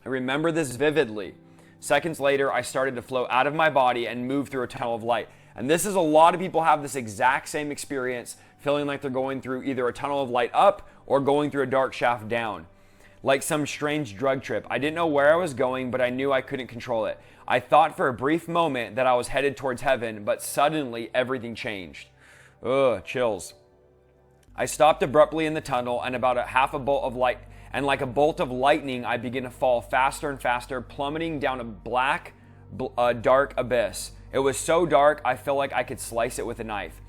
I remember this vividly. Seconds later, I started to float out of my body and move through a tunnel of light. And this is a lot of people have this exact same experience, feeling like they're going through either a tunnel of light up or going through a dark shaft down. Like some strange drug trip. I didn't know where I was going, but I knew I couldn't control it. I thought for a brief moment that I was headed towards heaven, but suddenly everything changed. Ugh, chills. I stopped abruptly in the tunnel, and about like a bolt of lightning, I began to fall faster and faster, plummeting down a black, dark abyss. It was so dark, I felt like I could slice it with a knife.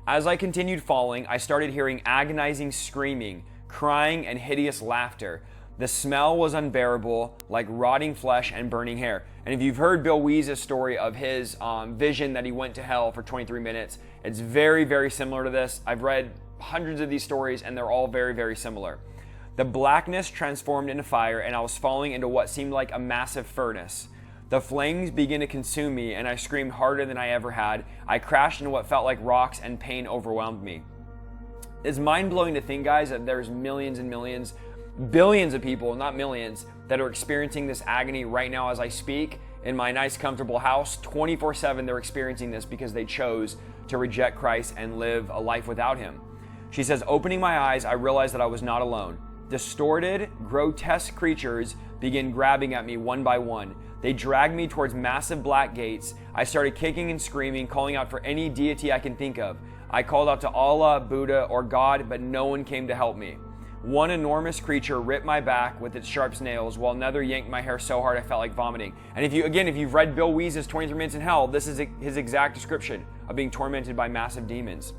As I continued falling, I started hearing agonizing screaming, crying, and hideous laughter. The smell was unbearable, like rotting flesh and burning hair. And if you've heard Bill Weese's story of his vision that he went to hell for 23 minutes, it's very, very similar to this. I've read hundreds of these stories, and they're all very, very similar. The blackness transformed into fire, and I was falling into what seemed like a massive furnace. The flames began to consume me, and I screamed harder than I ever had. I crashed into what felt like rocks, and pain overwhelmed me. It's mind-blowing to think, guys, that there's millions and millions, billions of people, not millions, that are experiencing this agony right now as I speak in my nice, comfortable house. 24/7, they're experiencing this because they chose to reject Christ and live a life without Him. She says, opening my eyes, I realized that I was not alone. Distorted, grotesque creatures began grabbing at me one by one. They dragged me towards massive black gates. I started kicking and screaming, calling out for any deity I can think of. I called out to Allah, Buddha, or God, but no one came to help me. One enormous creature ripped my back with its sharp nails, while another yanked my hair so hard I felt like vomiting. And if you've read Bill Weese's 23 Minutes in Hell, this is his exact description of being tormented by massive demons.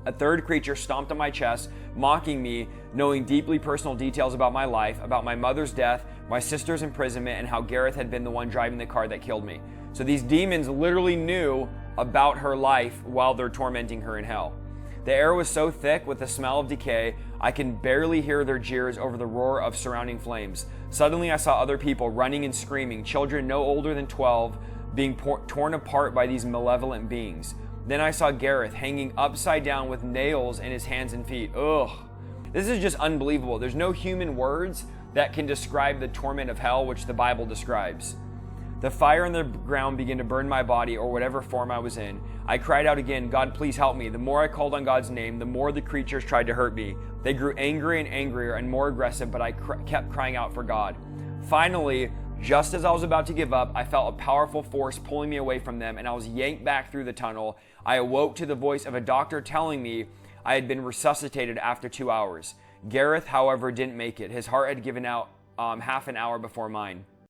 A third creature stomped on my chest, mocking me, knowing deeply personal details about my life, about my mother's death, my sister's imprisonment, and how Gareth had been the one driving the car that killed me. So these demons literally knew about her life while they're tormenting her in hell. The air was so thick with the smell of decay, I can barely hear their jeers over the roar of surrounding flames. Suddenly I saw other people running and screaming, children no older than 12, being torn apart by these malevolent beings. Then I saw Gareth hanging upside down with nails in his hands and feet. Ugh. This is just unbelievable. There's no human words that can describe the torment of hell, which the Bible describes. The fire in the ground began to burn my body, or whatever form I was in. I cried out again, God, please help me. The more I called on God's name, the more the creatures tried to hurt me. They grew angry and angrier and more aggressive, but I kept crying out for God. Finally, just as I was about to give up, I felt a powerful force pulling me away from them, and I was yanked back through the tunnel. I awoke to the voice of a doctor telling me I had been resuscitated after 2 hours. Gareth, however, didn't make it. His heart had given out half an hour before mine.